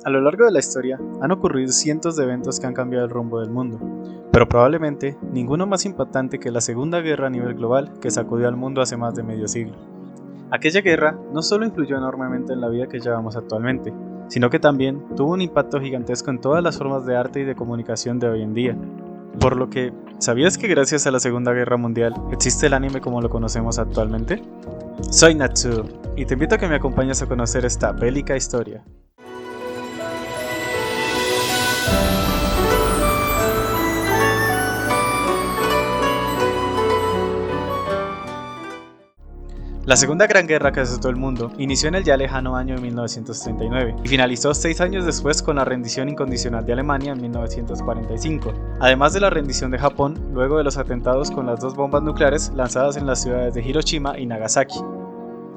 A lo largo de la historia han ocurrido cientos de eventos que han cambiado el rumbo del mundo, pero probablemente ninguno más impactante que la Segunda Guerra a nivel global que sacudió al mundo hace más de medio siglo. Aquella guerra no solo influyó enormemente en la vida que llevamos actualmente, sino que también tuvo un impacto gigantesco en todas las formas de arte y de comunicación de hoy en día. Por lo que, ¿sabías que gracias a la Segunda Guerra Mundial existe el anime como lo conocemos actualmente? Soy Natsuo, y te invito a que me acompañes a conocer esta bélica historia. La Segunda Gran Guerra que azotó el mundo inició en el ya lejano año de 1939 y finalizó 6 años después con la rendición incondicional de Alemania en 1945, además de la rendición de Japón luego de los atentados con las 2 bombas nucleares lanzadas en las ciudades de Hiroshima y Nagasaki.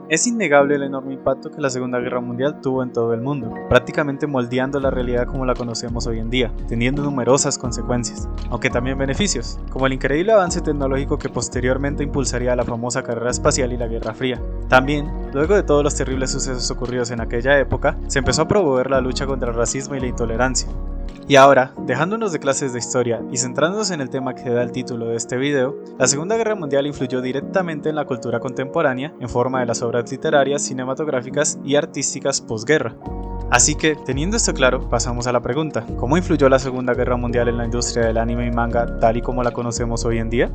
Es innegable el enorme impacto que la Segunda Guerra Mundial tuvo en todo el mundo, prácticamente moldeando la realidad como la conocemos hoy en día, teniendo numerosas consecuencias, aunque también beneficios, como el increíble avance tecnológico que posteriormente impulsaría la famosa carrera espacial y la Guerra Fría. También, luego de todos los terribles sucesos ocurridos en aquella época, se empezó a promover la lucha contra el racismo y la intolerancia. Y ahora, dejándonos de clases de historia y centrándonos en el tema que da el título de este video, la Segunda Guerra Mundial influyó directamente en la cultura contemporánea en forma de las obras literarias, cinematográficas y artísticas posguerra. Así que, teniendo esto claro, pasamos a la pregunta: ¿cómo influyó la Segunda Guerra Mundial en la industria del anime y manga tal y como la conocemos hoy en día?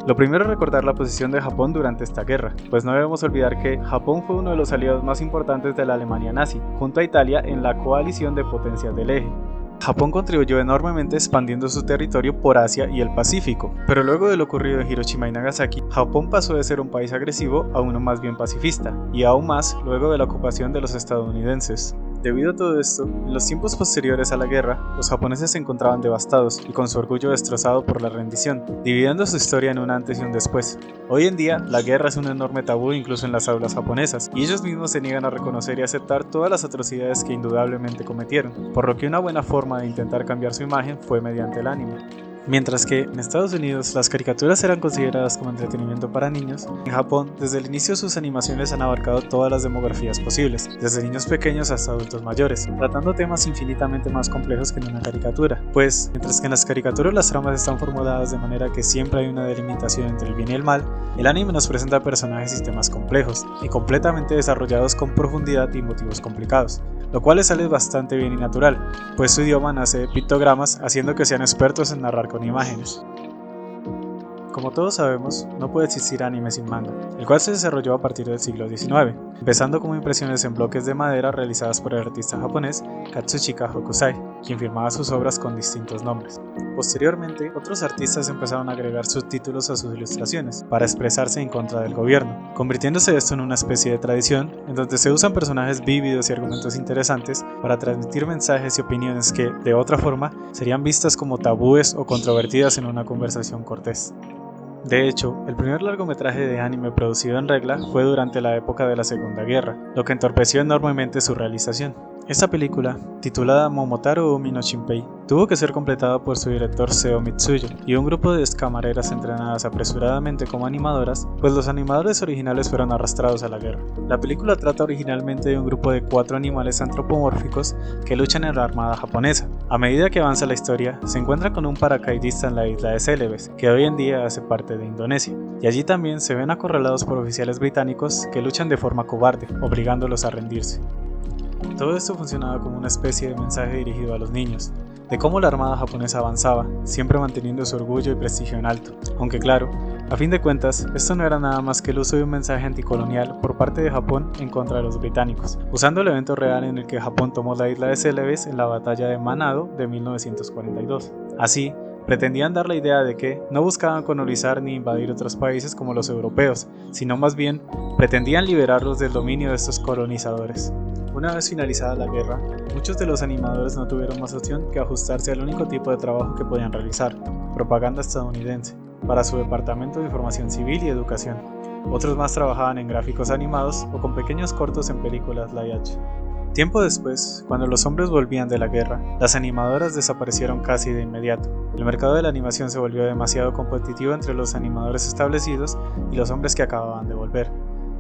Lo primero es recordar la posición de Japón durante esta guerra, pues no debemos olvidar que Japón fue uno de los aliados más importantes de la Alemania nazi, junto a Italia en la coalición de potencias del eje. Japón contribuyó enormemente expandiendo su territorio por Asia y el Pacífico, pero luego de lo ocurrido en Hiroshima y Nagasaki, Japón pasó de ser un país agresivo a uno más bien pacifista, y aún más luego de la ocupación de los estadounidenses. Debido a todo esto, en los tiempos posteriores a la guerra, los japoneses se encontraban devastados y con su orgullo destrozado por la rendición, dividiendo su historia en un antes y un después. Hoy en día, la guerra es un enorme tabú incluso en las aulas japonesas, y ellos mismos se niegan a reconocer y aceptar todas las atrocidades que indudablemente cometieron, por lo que una buena forma de intentar cambiar su imagen fue mediante el anime. Mientras que en Estados Unidos las caricaturas eran consideradas como entretenimiento para niños, en Japón desde el inicio sus animaciones han abarcado todas las demografías posibles, desde niños pequeños hasta adultos mayores, tratando temas infinitamente más complejos que en una caricatura, pues mientras que en las caricaturas las tramas están formuladas de manera que siempre hay una delimitación entre el bien y el mal, el anime nos presenta personajes y temas complejos, y completamente desarrollados con profundidad y motivos complicados, lo cual les sale bastante bien y natural, pues su idioma nace de pictogramas haciendo que sean expertos en narrar con imágenes. Como todos sabemos, no puede existir anime sin manga, el cual se desarrolló a partir del siglo XIX, empezando como impresiones en bloques de madera realizadas por el artista japonés Katsushika Hokusai, quien firmaba sus obras con distintos nombres. Posteriormente, otros artistas empezaron a agregar subtítulos a sus ilustraciones para expresarse en contra del gobierno, convirtiéndose esto en una especie de tradición en donde se usan personajes vívidos y argumentos interesantes para transmitir mensajes y opiniones que, de otra forma, serían vistas como tabúes o controvertidas en una conversación cortés. De hecho, el primer largometraje de anime producido en regla fue durante la época de la Segunda Guerra, lo que entorpeció enormemente su realización. Esta película, titulada Momotaro Umi no Shinpei, tuvo que ser completada por su director Seo Mitsuyo y un grupo de excamareras entrenadas apresuradamente como animadoras, pues los animadores originales fueron arrastrados a la guerra. La película trata originalmente de un grupo de 4 animales antropomórficos que luchan en la armada japonesa. A medida que avanza la historia, se encuentran con un paracaidista en la isla de Celebes, que hoy en día hace parte de Indonesia, y allí también se ven acorralados por oficiales británicos que luchan de forma cobarde, obligándolos a rendirse. Todo esto funcionaba como una especie de mensaje dirigido a los niños, de cómo la armada japonesa avanzaba, siempre manteniendo su orgullo y prestigio en alto. Aunque claro, a fin de cuentas, esto no era nada más que el uso de un mensaje anticolonial por parte de Japón en contra de los británicos, usando el evento real en el que Japón tomó la isla de Celebes en la batalla de Manado de 1942. Así, pretendían dar la idea de que no buscaban colonizar ni invadir otros países como los europeos, sino más bien pretendían liberarlos del dominio de estos colonizadores. Una vez finalizada la guerra, muchos de los animadores no tuvieron más opción que ajustarse al único tipo de trabajo que podían realizar, propaganda estadounidense, para su departamento de información civil y educación. Otros más trabajaban en gráficos animados o con pequeños cortos en películas live action. Tiempo después, cuando los hombres volvían de la guerra, las animadoras desaparecieron casi de inmediato. El mercado de la animación se volvió demasiado competitivo entre los animadores establecidos y los hombres que acababan de volver.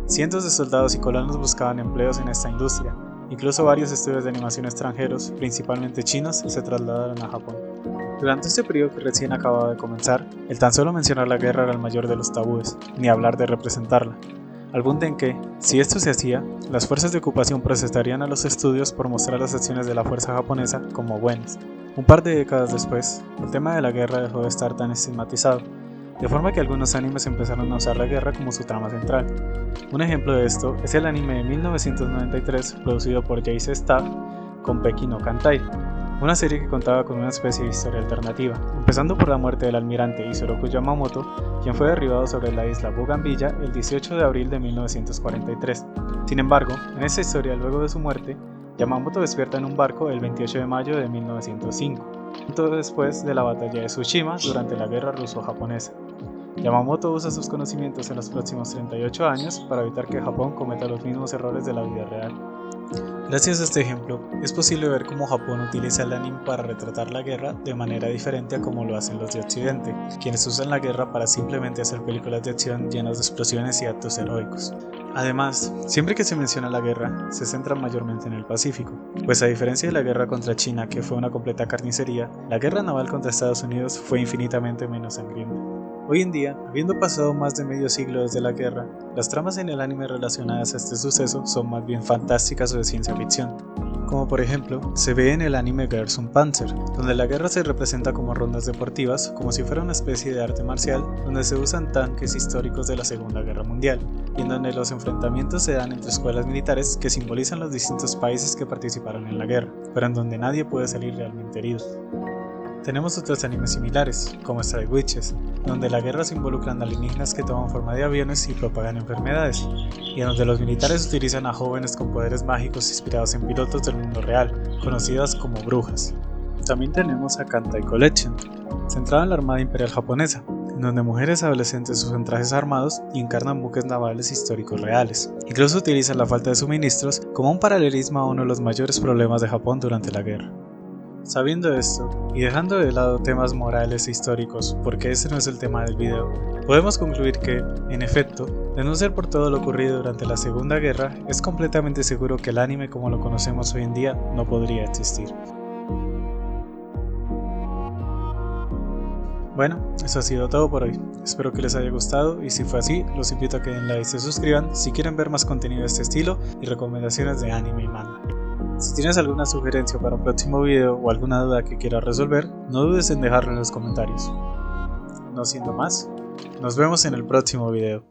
Cientos de soldados y colonos buscaban empleos en esta industria, Incluso varios estudios de animación extranjeros, principalmente chinos, se trasladaron a Japón. Durante este periodo que recién acababa de comenzar, el tan solo mencionar la guerra era el mayor de los tabúes, ni hablar de representarla. Al punto en que, si esto se hacía, las fuerzas de ocupación procestarían a los estudios por mostrar las acciones de la fuerza japonesa como buenas. Un par de décadas después, el tema de la guerra dejó de estar tan estigmatizado, de forma que algunos animes empezaron a usar la guerra como su trama central. Un ejemplo de esto es el anime de 1993 producido por J.C. Staff con Peki no Kantai, una serie que contaba con una especie de historia alternativa, empezando por la muerte del almirante Isoroku Yamamoto, quien fue derribado sobre la isla Bougainville el 18 de abril de 1943. Sin embargo, en esta historia, luego de su muerte, Yamamoto despierta en un barco el 28 de mayo de 1905, justo después de la batalla de Tsushima durante la guerra ruso-japonesa. Yamamoto usa sus conocimientos en los próximos 38 años para evitar que Japón cometa los mismos errores de la vida real. Gracias a este ejemplo, es posible ver cómo Japón utiliza el anime para retratar la guerra de manera diferente a como lo hacen los de Occidente, quienes usan la guerra para simplemente hacer películas de acción llenas de explosiones y actos heroicos. Además, siempre que se menciona la guerra, se centra mayormente en el Pacífico, pues a diferencia de la guerra contra China, que fue una completa carnicería, la guerra naval contra Estados Unidos fue infinitamente menos sangrienta. Hoy en día, habiendo pasado más de medio siglo desde la guerra, las tramas en el anime relacionadas a este suceso son más bien fantásticas o de ciencia ficción. Como por ejemplo, se ve en el anime Girls und Panzer, donde la guerra se representa como rondas deportivas, como si fuera una especie de arte marcial, donde se usan tanques históricos de la Segunda Guerra Mundial, y en donde los enfrentamientos se dan entre escuelas militares que simbolizan los distintos países que participaron en la guerra, pero en donde nadie puede salir realmente herido. Tenemos otros animes similares, como Strike Witches, donde la guerra se involucran alienígenas que toman forma de aviones y propagan enfermedades, y en donde los militares utilizan a jóvenes con poderes mágicos inspirados en pilotos del mundo real, conocidas como brujas. También tenemos a Kantai Collection, centrado en la Armada Imperial Japonesa, en donde mujeres adolescentes usan trajes armados y encarnan buques navales históricos reales. Incluso utilizan la falta de suministros como un paralelismo a uno de los mayores problemas de Japón durante la guerra. Sabiendo esto, y dejando de lado temas morales e históricos, porque ese no es el tema del video, podemos concluir que, en efecto, de no ser por todo lo ocurrido durante la Segunda Guerra, es completamente seguro que el anime como lo conocemos hoy en día no podría existir. Bueno, eso ha sido todo por hoy. Espero que les haya gustado y si fue así, los invito a que den like y se suscriban si quieren ver más contenido de este estilo y recomendaciones de anime y manga. Si tienes alguna sugerencia para un próximo video o alguna duda que quieras resolver, no dudes en dejarlo en los comentarios. No siendo más, nos vemos en el próximo video.